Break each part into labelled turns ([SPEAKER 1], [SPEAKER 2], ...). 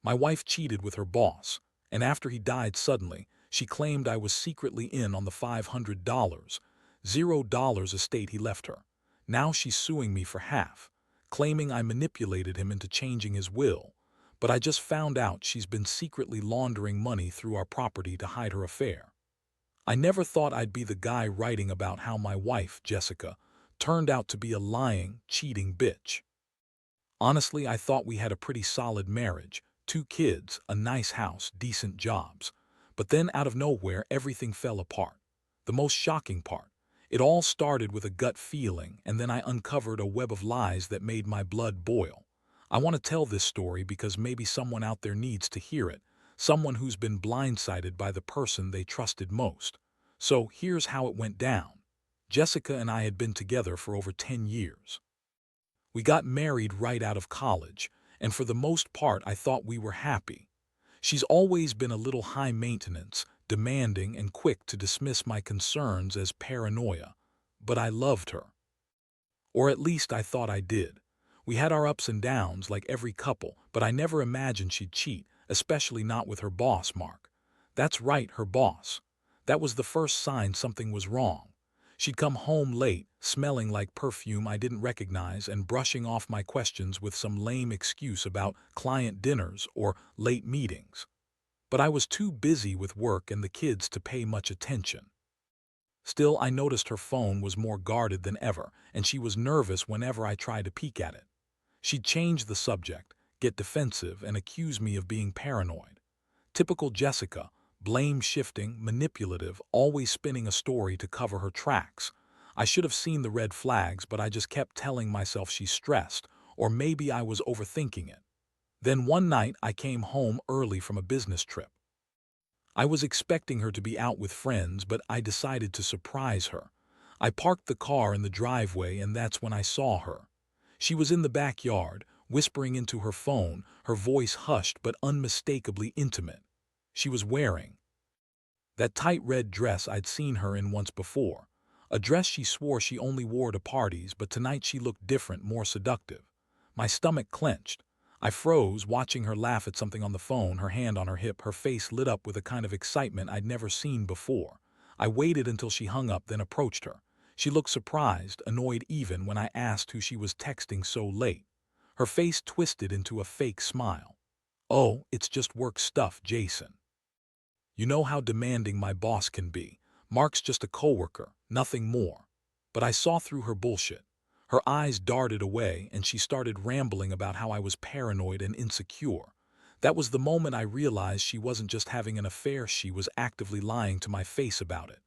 [SPEAKER 1] My wife cheated with her boss, and after he died suddenly, she claimed I was secretly in on the $500, $0 estate he left her. Now she's suing me for half, claiming I manipulated him into changing his will, but I just found out she's been secretly laundering money through our property to hide her affair. I never thought I'd be the guy writing about how my wife, Jessica, turned out to be a lying, cheating bitch. Honestly, I thought we had a pretty solid marriage, 2 kids, a nice house, decent jobs. But then out of nowhere, everything fell apart. The most shocking part, it all started with a gut feeling, and then I uncovered a web of lies that made my blood boil. I want to tell this story because maybe someone out there needs to hear it, someone who's been blindsided by the person they trusted most. So here's how it went down. Jessica and I had been together for over 10 years. We got married right out of college, and for the most part I thought we were happy. She's always been a little high maintenance, demanding and quick to dismiss my concerns as paranoia. But I loved her. Or at least I thought I did. We had our ups and downs like every couple, but I never imagined she'd cheat, especially not with her boss, Mark. That's right, her boss. That was the first sign something was wrong. She'd come home late, smelling like perfume I didn't recognize and brushing off my questions with some lame excuse about client dinners or late meetings. But I was too busy with work and the kids to pay much attention. Still, I noticed her phone was more guarded than ever, and she was nervous whenever I tried to peek at it. She'd change the subject, get defensive, and accuse me of being paranoid. Typical Jessica, blame-shifting, manipulative, always spinning a story to cover her tracks. I should have seen the red flags, but I just kept telling myself she's stressed, or maybe I was overthinking it. Then one night I came home early from a business trip. I was expecting her to be out with friends, but I decided to surprise her. I parked the car in the driveway, and that's when I saw her. She was in the backyard, whispering into her phone, her voice hushed but unmistakably intimate. She was wearing that tight red dress I'd seen her in once before, a dress she swore she only wore to parties, but tonight she looked different, more seductive. My stomach clenched. I froze, watching her laugh at something on the phone, her hand on her hip, her face lit up with a kind of excitement I'd never seen before. I waited until she hung up, then approached her. She looked surprised, annoyed even when I asked who she was texting so late. Her face twisted into a fake smile. "Oh, it's just work stuff, Jason. You know how demanding my boss can be. Mark's just a coworker, nothing more." But I saw through her bullshit. Her eyes darted away, and she started rambling about how I was paranoid and insecure. That was the moment I realized she wasn't just having an affair, she was actively lying to my face about it.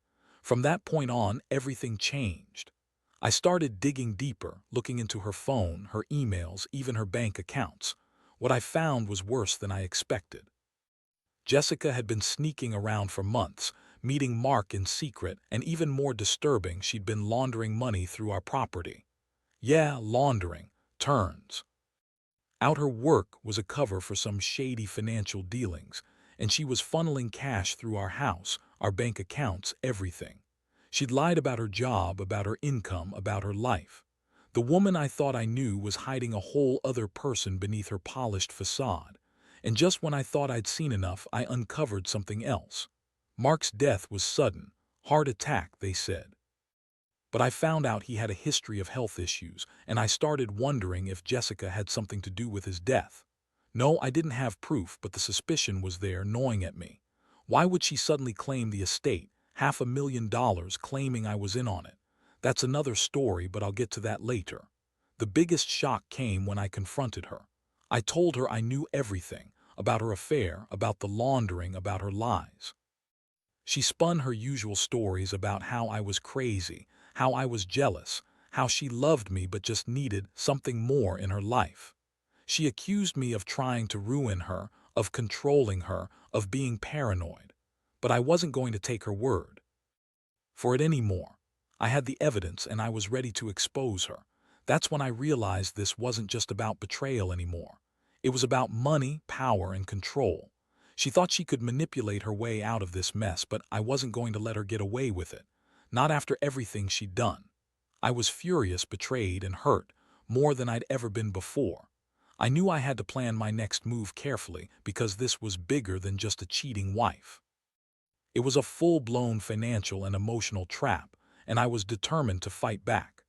[SPEAKER 1] From that point on, everything changed. I started digging deeper, looking into her phone, her emails, even her bank accounts. What I found was worse than I expected. Jessica had been sneaking around for months, meeting Mark in secret, and even more disturbing, she'd been laundering money through our property. Yeah, laundering. Turns out her work was a cover for some shady financial dealings, and she was funneling cash through our house, our bank accounts, everything. She'd lied about her job, about her income, about her life. The woman I thought I knew was hiding a whole other person beneath her polished facade. And just when I thought I'd seen enough, I uncovered something else. Mark's death was sudden. Heart attack, they said. But I found out he had a history of health issues, and I started wondering if Jessica had something to do with his death. No, I didn't have proof, but the suspicion was there, gnawing at me. Why would she suddenly claim the estate, $500,000, claiming I was in on it? That's another story, but I'll get to that later. The biggest shock came when I confronted her. I told her I knew everything, about her affair, about the laundering, about her lies. She spun her usual stories about how I was crazy, how I was jealous, how she loved me but just needed something more in her life. She accused me of trying to ruin her, of controlling her, of being paranoid. But I wasn't going to take her word for it anymore. I had the evidence, and I was ready to expose her. That's when I realized this wasn't just about betrayal anymore. It was about money, power, and control. She thought she could manipulate her way out of this mess, but I wasn't going to let her get away with it. Not after everything she'd done. I was furious, betrayed, and hurt, more than I'd ever been before. I knew I had to plan my next move carefully because this was bigger than just a cheating wife. It was a full-blown financial and emotional trap, and I was determined to fight back.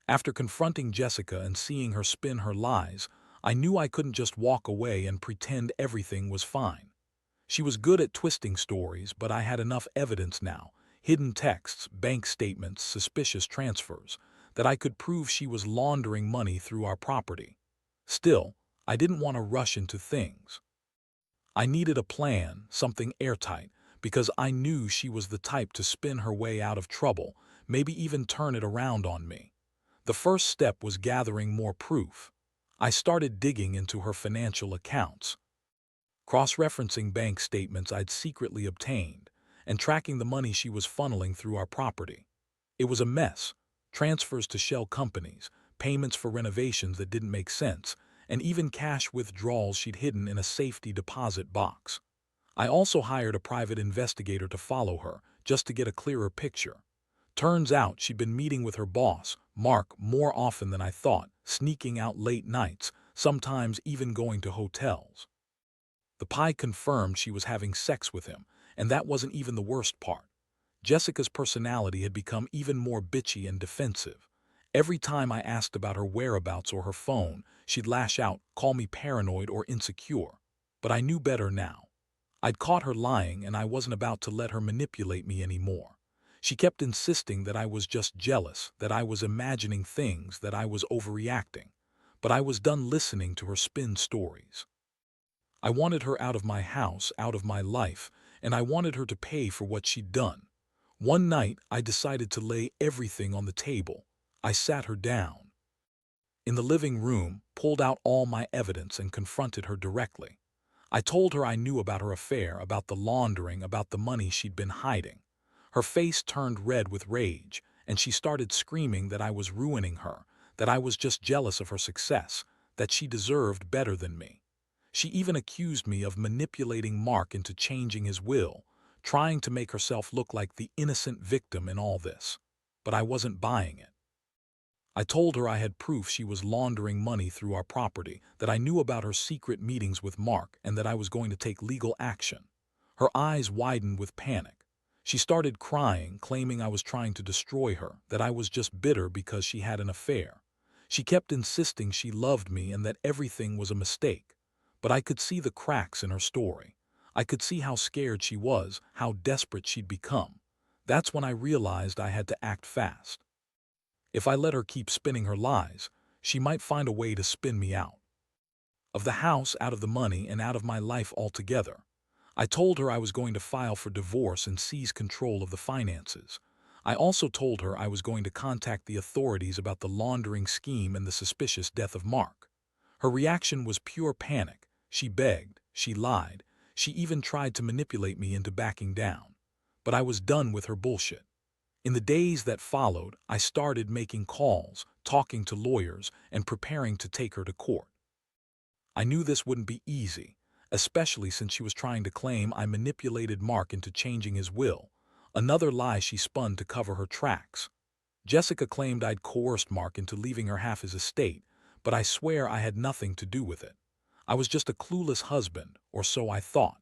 [SPEAKER 1] After confronting Jessica and seeing her spin her lies, I knew I couldn't just walk away and pretend everything was fine. She was good at twisting stories, but I had enough evidence now, hidden texts, bank statements, suspicious transfers, that I could prove she was laundering money through our property. Still, I didn't want to rush into things. I needed a plan, something airtight, because I knew she was the type to spin her way out of trouble, maybe even turn it around on me. The first step was gathering more proof. I started digging into her financial accounts, cross-referencing bank statements I'd secretly obtained, and tracking the money she was funneling through our property. It was a mess. Transfers to shell companies, payments for renovations that didn't make sense, and even cash withdrawals she'd hidden in a safety deposit box. I also hired a private investigator to follow her, just to get a clearer picture. Turns out she'd been meeting with her boss, Mark, more often than I thought, sneaking out late nights, sometimes even going to hotels. The pie confirmed she was having sex with him, and that wasn't even the worst part. Jessica's personality had become even more bitchy and defensive. Every time I asked about her whereabouts or her phone, she'd lash out, call me paranoid or insecure. But I knew better now. I'd caught her lying, and I wasn't about to let her manipulate me anymore. She kept insisting that I was just jealous, that I was imagining things, that I was overreacting. But I was done listening to her spin stories. I wanted her out of my house, out of my life, and I wanted her to pay for what she'd done. One night, I decided to lay everything on the table. I sat her down in the living room, pulled out all my evidence, and confronted her directly. I told her I knew about her affair, about the laundering, about the money she'd been hiding. Her face turned red with rage, and she started screaming that I was ruining her, that I was just jealous of her success, that she deserved better than me. She even accused me of manipulating Mark into changing his will, trying to make herself look like the innocent victim in all this. But I wasn't buying it. I told her I had proof she was laundering money through our property, that I knew about her secret meetings with Mark, and that I was going to take legal action. Her eyes widened with panic. She started crying, claiming I was trying to destroy her, that I was just bitter because she had an affair. She kept insisting she loved me and that everything was a mistake. But I could see the cracks in her story. I could see how scared she was, how desperate she'd become. That's when I realized I had to act fast. If I let her keep spinning her lies, she might find a way to spin me out of the house, out of the money, and out of my life altogether. I told her I was going to file for divorce and seize control of the finances. I also told her I was going to contact the authorities about the laundering scheme and the suspicious death of Mark. Her reaction was pure panic. She begged, she lied, she even tried to manipulate me into backing down. But I was done with her bullshit. In the days that followed, I started making calls, talking to lawyers, and preparing to take her to court. I knew this wouldn't be easy, especially since she was trying to claim I manipulated Mark into changing his will, another lie she spun to cover her tracks. Jessica claimed I'd coerced Mark into leaving her half his estate, but I swear I had nothing to do with it. I was just a clueless husband, or so I thought.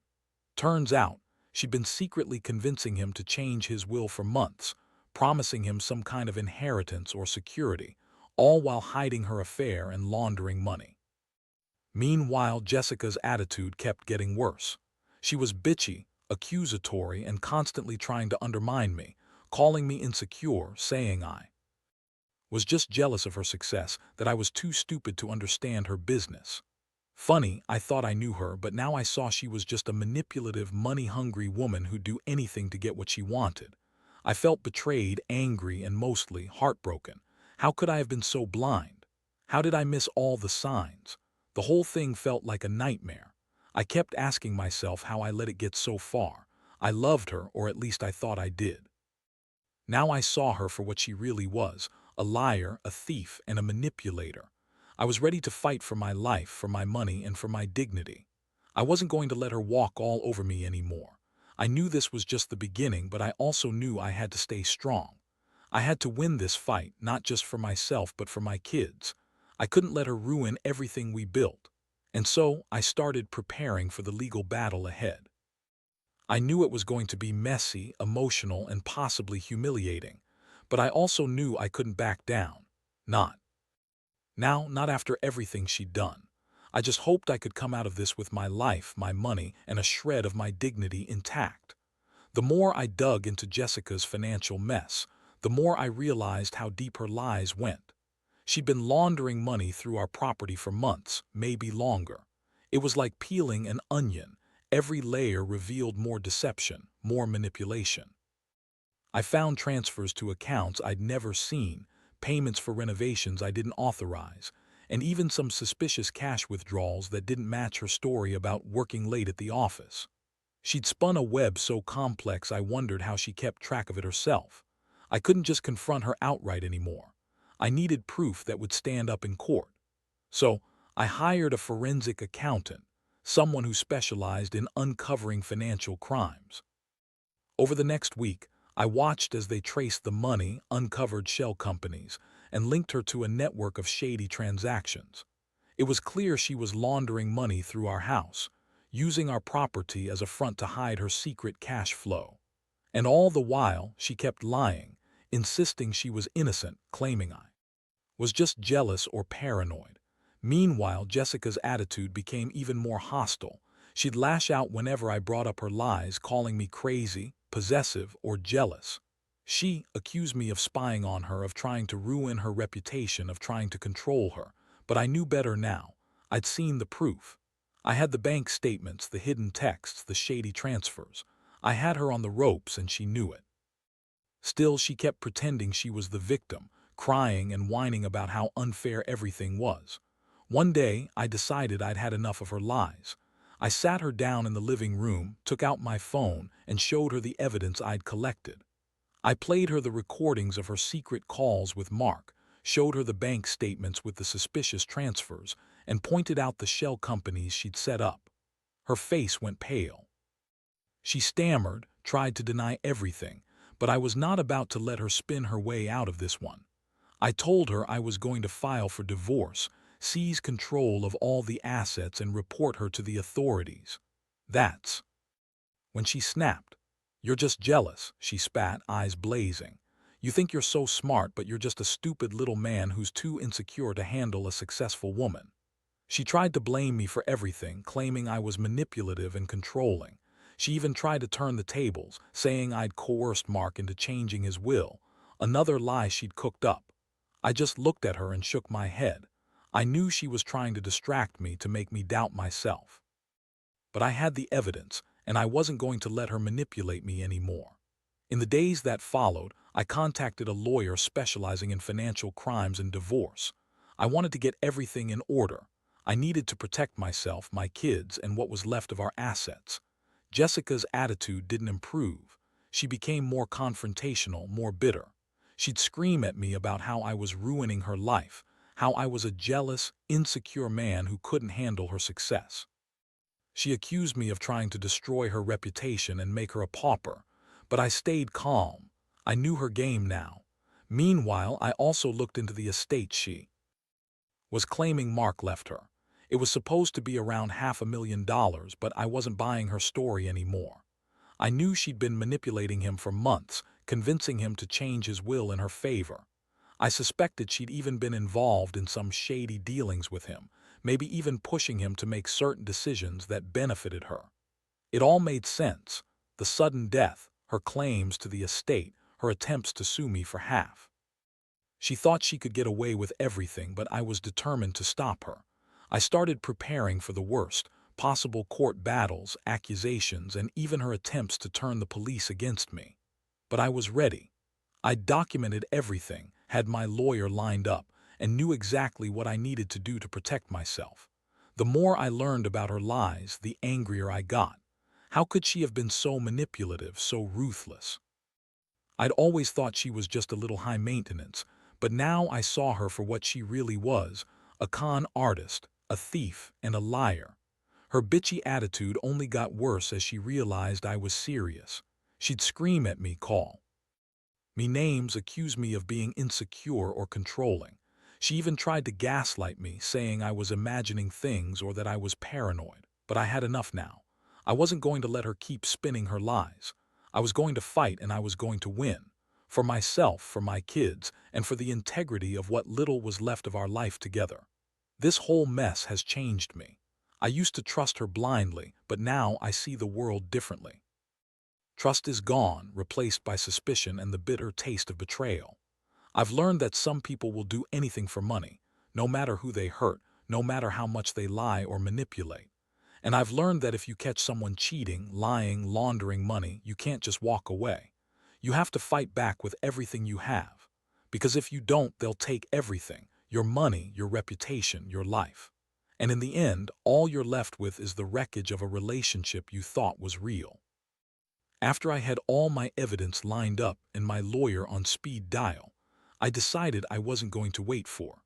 [SPEAKER 1] Turns out, she'd been secretly convincing him to change his will for months, promising him some kind of inheritance or security, all while hiding her affair and laundering money. Meanwhile, Jessica's attitude kept getting worse. She was bitchy, accusatory, and constantly trying to undermine me, calling me insecure, saying I was just jealous of her success, that I was too stupid to understand her business. Funny, I thought I knew her, but now I saw she was just a manipulative, money-hungry woman who'd do anything to get what she wanted. I felt betrayed, angry, and mostly heartbroken. How could I have been so blind? How did I miss all the signs? The whole thing felt like a nightmare. I kept asking myself how I let it get so far. I loved her, or at least I thought I did. Now I saw her for what she really was, a liar, a thief, and a manipulator. I was ready to fight for my life, for my money, and for my dignity. I wasn't going to let her walk all over me anymore. I knew this was just the beginning, but I also knew I had to stay strong. I had to win this fight, not just for myself, but for my kids. I couldn't let her ruin everything we built. And so I started preparing for the legal battle ahead. I knew it was going to be messy, emotional, and possibly humiliating, but I also knew I couldn't back down. Not now, not after everything she'd done. I just hoped I could come out of this with my life, my money, and a shred of my dignity intact. The more I dug into Jessica's financial mess, the more I realized how deep her lies went. She'd been laundering money through our property for months, maybe longer. It was like peeling an onion. Every layer revealed more deception, more manipulation. I found transfers to accounts I'd never seen, payments for renovations I didn't authorize, and even some suspicious cash withdrawals that didn't match her story about working late at the office. She'd spun a web so complex I wondered how she kept track of it herself. I couldn't just confront her outright anymore. I needed proof that would stand up in court. So I hired a forensic accountant, someone who specialized in uncovering financial crimes. Over the next week, I watched as they traced the money, uncovered shell companies, and linked her to a network of shady transactions. It was clear she was laundering money through our house, using our property as a front to hide her secret cash flow. And all the while, she kept lying, insisting she was innocent, claiming I was just jealous or paranoid. Meanwhile, Jessica's attitude became even more hostile. She'd lash out whenever I brought up her lies, calling me crazy, possessive, or jealous. She accused me of spying on her, of trying to ruin her reputation, of trying to control her. But I knew better now. I'd seen the proof. I had the bank statements, the hidden texts, the shady transfers. I had her on the ropes, and she knew it. Still, she kept pretending she was the victim, crying and whining about how unfair everything was. One day, I decided I'd had enough of her lies. I sat her down in the living room, took out my phone, and showed her the evidence I'd collected. I played her the recordings of her secret calls with Mark, showed her the bank statements with the suspicious transfers, and pointed out the shell companies she'd set up. Her face went pale. She stammered, tried to deny everything, but I was not about to let her spin her way out of this one. I told her I was going to file for divorce, seize control of all the assets, and report her to the authorities. That's when she snapped. "You're just jealous," she spat, eyes blazing. "You think you're so smart, but you're just a stupid little man who's too insecure to handle a successful woman." She tried to blame me for everything, claiming I was manipulative and controlling. She even tried to turn the tables, saying I'd coerced Mark into changing his will, another lie she'd cooked up. I just looked at her and shook my head. I knew she was trying to distract me, to make me doubt myself. But I had the evidence, and I wasn't going to let her manipulate me anymore. In the days that followed, I contacted a lawyer specializing in financial crimes and divorce. I wanted to get everything in order. I needed to protect myself, my kids, and what was left of our assets. Jessica's attitude didn't improve. She became more confrontational, more bitter. She'd scream at me about how I was ruining her life, how I was a jealous, insecure man who couldn't handle her success. She accused me of trying to destroy her reputation and make her a pauper, but I stayed calm. I knew her game now. Meanwhile, I also looked into the estate she was claiming Mark left her. It was supposed to be around $500,000, but I wasn't buying her story anymore. I knew she'd been manipulating him for months, convincing him to change his will in her favor. I suspected she'd even been involved in some shady dealings with him, maybe even pushing him to make certain decisions that benefited her. It all made sense: the sudden death, her claims to the estate, her attempts to sue me for half. She thought she could get away with everything, but I was determined to stop her. I started preparing for the worst: possible court battles, accusations, and even her attempts to turn the police against me. But I was ready. I'd documented everything, had my lawyer lined up, and knew exactly what I needed to do to protect myself. The more I learned about her lies, the angrier I got. How could she have been so manipulative, so ruthless? I'd always thought she was just a little high maintenance, but now I saw her for what she really was: a con artist, a thief, and a liar. Her bitchy attitude only got worse as she realized I was serious. She'd scream at me, call me names, accuse me of being insecure or controlling. She even tried to gaslight me, saying I was imagining things or that I was paranoid. But I had enough now. I wasn't going to let her keep spinning her lies. I was going to fight, and I was going to win. For myself, for my kids, and for the integrity of what little was left of our life together. This whole mess has changed me. I used to trust her blindly, but now I see the world differently. Trust is gone, replaced by suspicion and the bitter taste of betrayal. I've learned that some people will do anything for money, no matter who they hurt, no matter how much they lie or manipulate. And I've learned that if you catch someone cheating, lying, laundering money, you can't just walk away. You have to fight back with everything you have. Because if you don't, they'll take everything, your money, your reputation, your life. And in the end, all you're left with is the wreckage of a relationship you thought was real. After I had all my evidence lined up and my lawyer on speed dial, I decided I wasn't going to wait for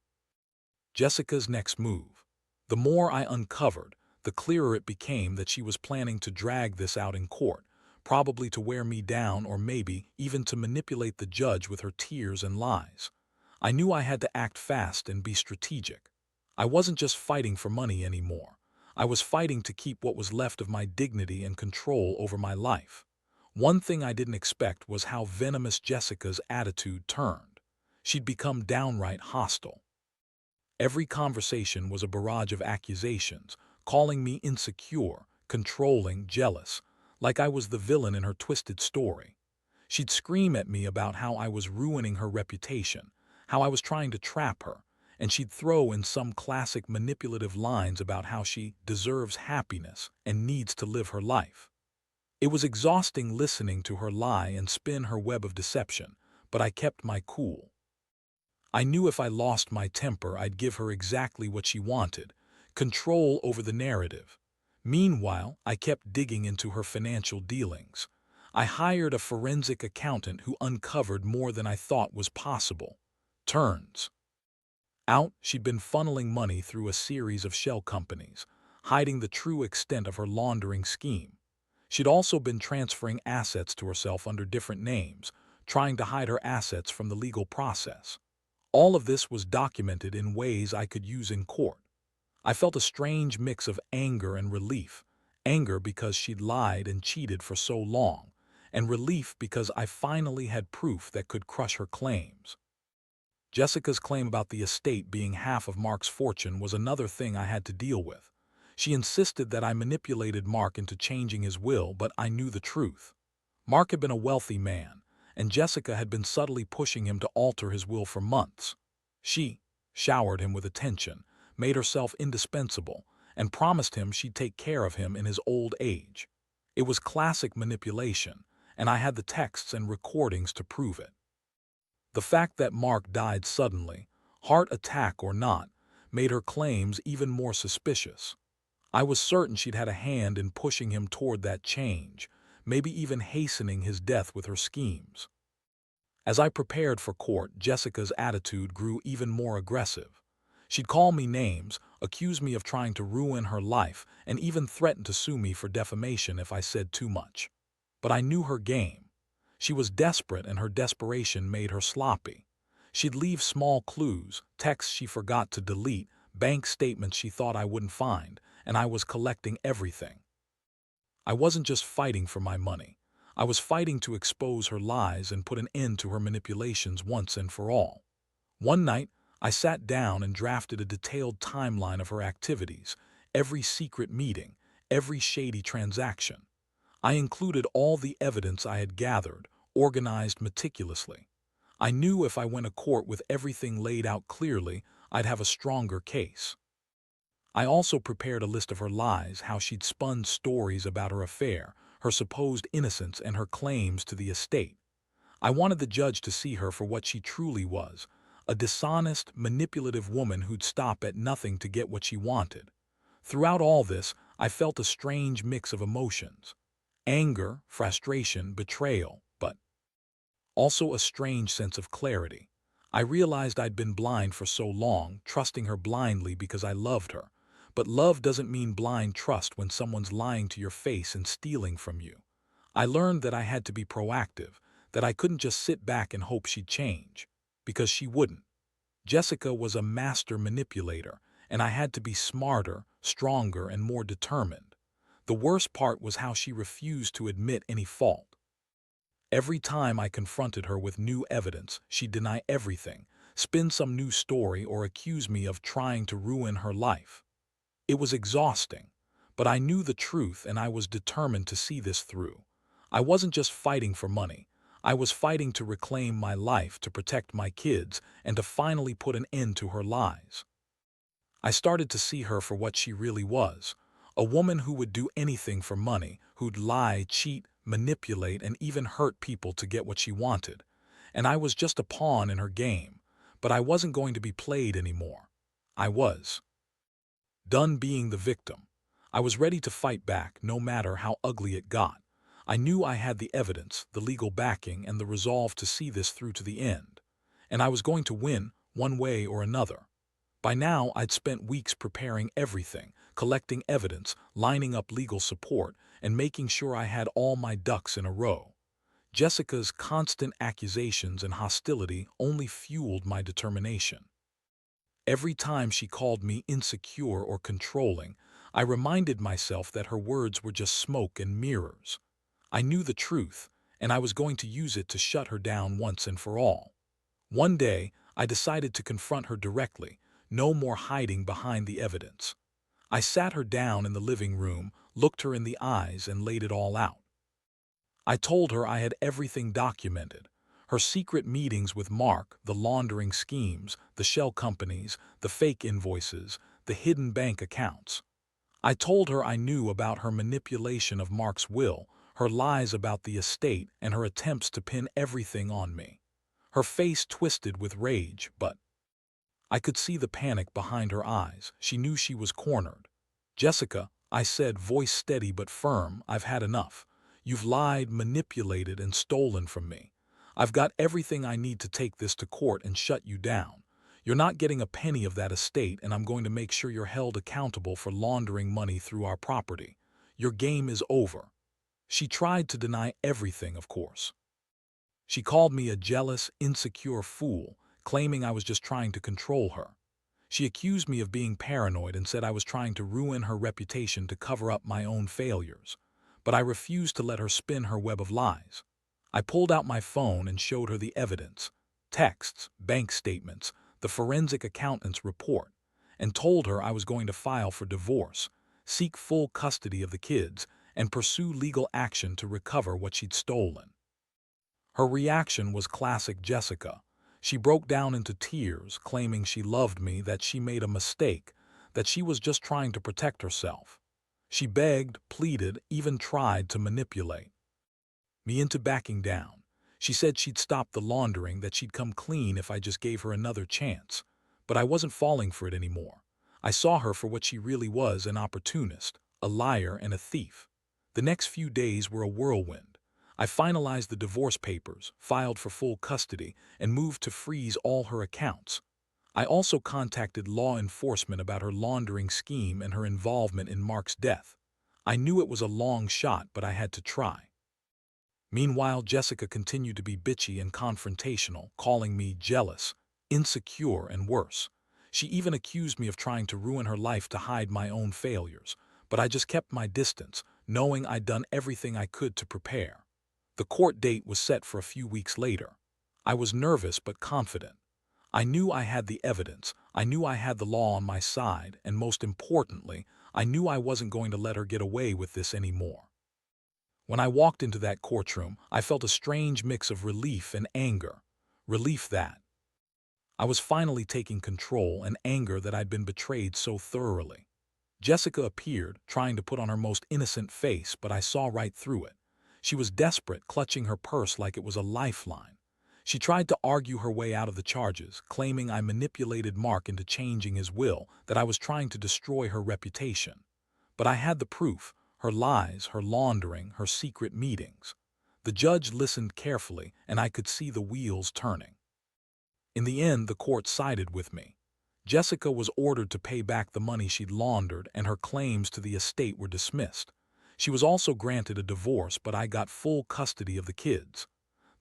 [SPEAKER 1] Jessica's next move. The more I uncovered, the clearer it became that she was planning to drag this out in court, probably to wear me down or maybe even to manipulate the judge with her tears and lies. I knew I had to act fast and be strategic. I wasn't just fighting for money anymore. I was fighting to keep what was left of my dignity and control over my life. One thing I didn't expect was how venomous Jessica's attitude turned. She'd become downright hostile. Every conversation was a barrage of accusations, calling me insecure, controlling, jealous, like I was the villain in her twisted story. She'd scream at me about how I was ruining her reputation, how I was trying to trap her, and she'd throw in some classic manipulative lines about how she deserves happiness and needs to live her life. It was exhausting listening to her lie and spin her web of deception, but I kept my cool. I knew if I lost my temper, I'd give her exactly what she wanted, control over the narrative. Meanwhile, I kept digging into her financial dealings. I hired a forensic accountant who uncovered more than I thought was possible. Turns out she'd been funneling money through a series of shell companies, hiding the true extent of her laundering scheme. She'd also been transferring assets to herself under different names, trying to hide her assets from the legal process. All of this was documented in ways I could use in court. I felt a strange mix of anger and relief. Anger because she'd lied and cheated for so long, and relief because I finally had proof that could crush her claims. Jessica's claim about the estate being half of Mark's fortune was another thing I had to deal with. She insisted that I manipulated Mark into changing his will, but I knew the truth. Mark had been a wealthy man, and Jessica had been subtly pushing him to alter his will for months. She showered him with attention, made herself indispensable, and promised him she'd take care of him in his old age. It was classic manipulation, and I had the texts and recordings to prove it. The fact that Mark died suddenly, heart attack or not, made her claims even more suspicious. I was certain she'd had a hand in pushing him toward that change, maybe even hastening his death with her schemes. As I prepared for court, Jessica's attitude grew even more aggressive. She'd call me names, accuse me of trying to ruin her life, and even threaten to sue me for defamation if I said too much. But I knew her game. She was desperate, and her desperation made her sloppy. She'd leave small clues, texts she forgot to delete, bank statements she thought I wouldn't find, and I was collecting everything. I wasn't just fighting for my money. I was fighting to expose her lies and put an end to her manipulations once and for all. One night, I sat down and drafted a detailed timeline of her activities, every secret meeting, every shady transaction. I included all the evidence I had gathered, organized meticulously. I knew if I went to court with everything laid out clearly, I'd have a stronger case. I also prepared a list of her lies, how she'd spun stories about her affair, her supposed innocence, and her claims to the estate. I wanted the judge to see her for what she truly was, a dishonest, manipulative woman who'd stop at nothing to get what she wanted. Throughout all this, I felt a strange mix of emotions. Anger, frustration, betrayal, but also a strange sense of clarity. I realized I'd been blind for so long, trusting her blindly because I loved her. But love doesn't mean blind trust when someone's lying to your face and stealing from you. I learned that I had to be proactive, that I couldn't just sit back and hope she'd change. Because she wouldn't. Jessica was a master manipulator, and I had to be smarter, stronger, and more determined. The worst part was how she refused to admit any fault. Every time I confronted her with new evidence, she'd deny everything, spin some new story, or accuse me of trying to ruin her life. It was exhausting, but I knew the truth and I was determined to see this through. I wasn't just fighting for money. I was fighting to reclaim my life, to protect my kids, and to finally put an end to her lies. I started to see her for what she really was, a woman who would do anything for money, who'd lie, cheat, manipulate, and even hurt people to get what she wanted. And I was just a pawn in her game, but I wasn't going to be played anymore. I was done being the victim. I was ready to fight back, no matter how ugly it got. I knew I had the evidence, the legal backing, and the resolve to see this through to the end. And I was going to win, one way or another. By now, I'd spent weeks preparing everything, collecting evidence, lining up legal support, and making sure I had all my ducks in a row. Jessica's constant accusations and hostility only fueled my determination. Every time she called me insecure or controlling, I reminded myself that her words were just smoke and mirrors. I knew the truth, and I was going to use it to shut her down once and for all. One day, I decided to confront her directly, no more hiding behind the evidence. I sat her down in the living room, looked her in the eyes, and laid it all out. I told her I had everything documented. Her secret meetings with Mark, the laundering schemes, the shell companies, the fake invoices, the hidden bank accounts. I told her I knew about her manipulation of Mark's will, her lies about the estate, and her attempts to pin everything on me. Her face twisted with rage, but I could see the panic behind her eyes. She knew she was cornered. "Jessica," I said, voice steady but firm, "I've had enough. You've lied, manipulated, and stolen from me. I've got everything I need to take this to court and shut you down. You're not getting a penny of that estate, and I'm going to make sure you're held accountable for laundering money through our property. Your game is over." She tried to deny everything, of course. She called me a jealous, insecure fool, claiming I was just trying to control her. She accused me of being paranoid and said I was trying to ruin her reputation to cover up my own failures. But I refused to let her spin her web of lies. I pulled out my phone and showed her the evidence, texts, bank statements, the forensic accountant's report, and told her I was going to file for divorce, seek full custody of the kids, and pursue legal action to recover what she'd stolen. Her reaction was classic Jessica. She broke down into tears, claiming she loved me, that she made a mistake, that she was just trying to protect herself. She begged, pleaded, even tried to manipulate me into backing down. She said she'd stop the laundering, that she'd come clean if I just gave her another chance. But I wasn't falling for it anymore. I saw her for what she really was, an opportunist, a liar, and a thief. The next few days were a whirlwind. I finalized the divorce papers, filed for full custody, and moved to freeze all her accounts. I also contacted law enforcement about her laundering scheme and her involvement in Mark's death. I knew it was a long shot, but I had to try. Meanwhile, Jessica continued to be bitchy and confrontational, calling me jealous, insecure, and worse. She even accused me of trying to ruin her life to hide my own failures, but I just kept my distance, knowing I'd done everything I could to prepare. The court date was set for a few weeks later. I was nervous but confident. I knew I had the evidence, I knew I had the law on my side, and most importantly, I knew I wasn't going to let her get away with this anymore. When I walked into that courtroom, I felt a strange mix of relief and anger. Relief that I was finally taking control, and anger that I'd been betrayed so thoroughly. Jessica appeared, trying to put on her most innocent face, but I saw right through it. She was desperate, clutching her purse like it was a lifeline. She tried to argue her way out of the charges, claiming I manipulated Mark into changing his will, that I was trying to destroy her reputation. But I had the proof: her lies, her laundering, her secret meetings. The judge listened carefully, and I could see the wheels turning. In the end, the court sided with me. Jessica was ordered to pay back the money she'd laundered, and her claims to the estate were dismissed. She was also granted a divorce, but I got full custody of the kids.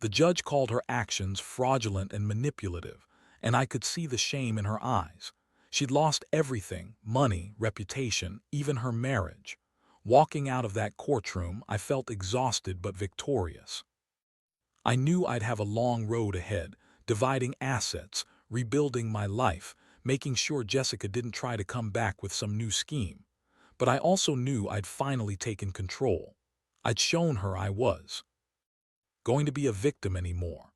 [SPEAKER 1] The judge called her actions fraudulent and manipulative, and I could see the shame in her eyes. She'd lost everything: money, reputation, even her marriage. Walking out of that courtroom, I felt exhausted but victorious. I knew I'd have a long road ahead, dividing assets, rebuilding my life, making sure Jessica didn't try to come back with some new scheme. But I also knew I'd finally taken control. I'd shown her I was going to be a victim anymore.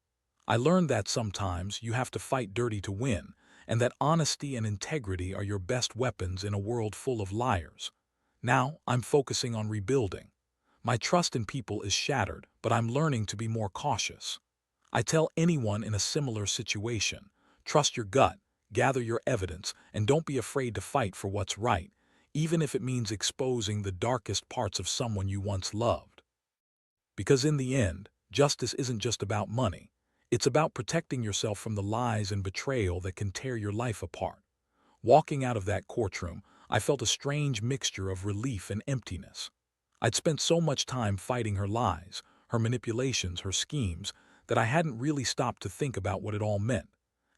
[SPEAKER 1] I learned that sometimes you have to fight dirty to win, and that honesty and integrity are your best weapons in a world full of liars. Now, I'm focusing on rebuilding. My trust in people is shattered, but I'm learning to be more cautious. I tell anyone in a similar situation, trust your gut, gather your evidence, and don't be afraid to fight for what's right, even if it means exposing the darkest parts of someone you once loved. Because in the end, justice isn't just about money. It's about protecting yourself from the lies and betrayal that can tear your life apart. Walking out of that courtroom, I felt a strange mixture of relief and emptiness. I'd spent so much time fighting her lies, her manipulations, her schemes, that I hadn't really stopped to think about what it all meant,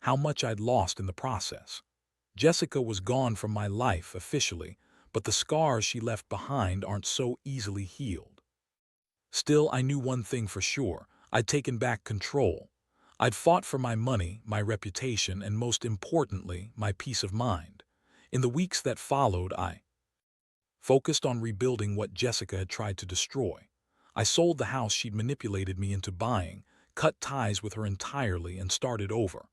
[SPEAKER 1] how much I'd lost in the process. Jessica was gone from my life officially, but the scars she left behind aren't so easily healed. Still, I knew one thing for sure: I'd taken back control. I'd fought for my money, my reputation, and most importantly, my peace of mind. In the weeks that followed, I focused on rebuilding what Jessica had tried to destroy. I sold the house she'd manipulated me into buying, cut ties with her entirely, and started over.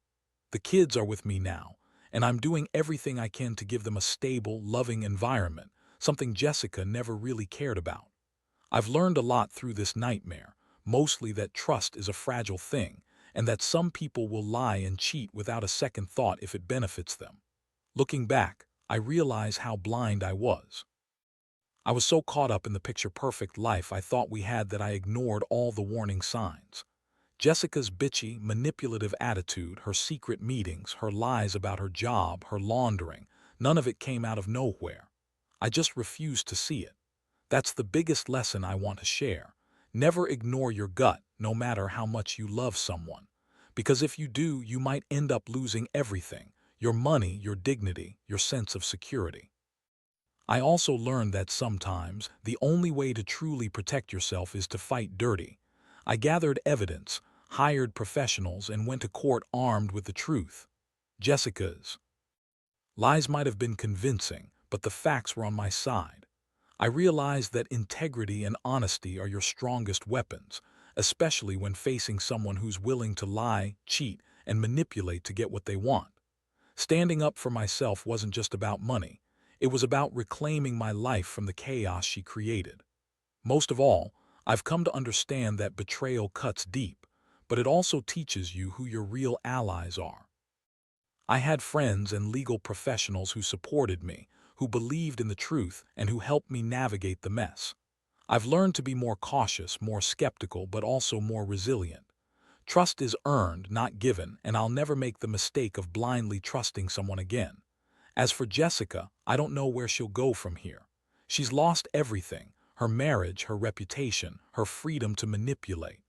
[SPEAKER 1] The kids are with me now, and I'm doing everything I can to give them a stable, loving environment, something Jessica never really cared about. I've learned a lot through this nightmare, mostly that trust is a fragile thing, and that some people will lie and cheat without a second thought if it benefits them. Looking back, I realize how blind I was. I was so caught up in the picture-perfect life I thought we had that I ignored all the warning signs. Jessica's bitchy, manipulative attitude, her secret meetings, her lies about her job, her laundering, none of it came out of nowhere. I just refused to see it. That's the biggest lesson I want to share. Never ignore your gut, no matter how much you love someone. Because if you do, you might end up losing everything: your money, your dignity, your sense of security. I also learned that sometimes the only way to truly protect yourself is to fight dirty. I gathered evidence, hired professionals, and went to court armed with the truth. Jessica's lies might have been convincing, but the facts were on my side. I realized that integrity and honesty are your strongest weapons, especially when facing someone who's willing to lie, cheat, and manipulate to get what they want. Standing up for myself wasn't just about money. It was about reclaiming my life from the chaos she created. Most of all, I've come to understand that betrayal cuts deep, but it also teaches you who your real allies are. I had friends and legal professionals who supported me, who believed in the truth, and who helped me navigate the mess. I've learned to be more cautious, more skeptical, but also more resilient. Trust is earned, not given, and I'll never make the mistake of blindly trusting someone again. As for Jessica, I don't know where she'll go from here. She's lost everything: her marriage, her reputation, her freedom to manipulate.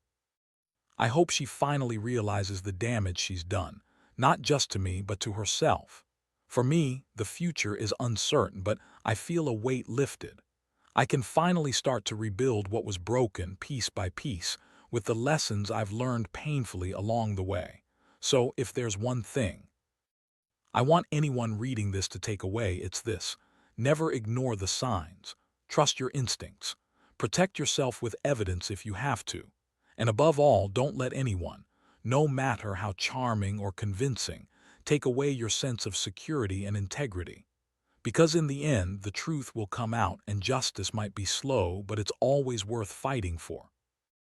[SPEAKER 1] I hope she finally realizes the damage she's done, not just to me, but to herself. For me, the future is uncertain, but I feel a weight lifted. I can finally start to rebuild what was broken piece by piece, with the lessons I've learned painfully along the way. So, if there's one thing I want anyone reading this to take away, it's this: never ignore the signs. Trust your instincts. Protect yourself with evidence if you have to. And above all, don't let anyone, no matter how charming or convincing, take away your sense of security and integrity. Because in the end, the truth will come out, and justice might be slow, but it's always worth fighting for.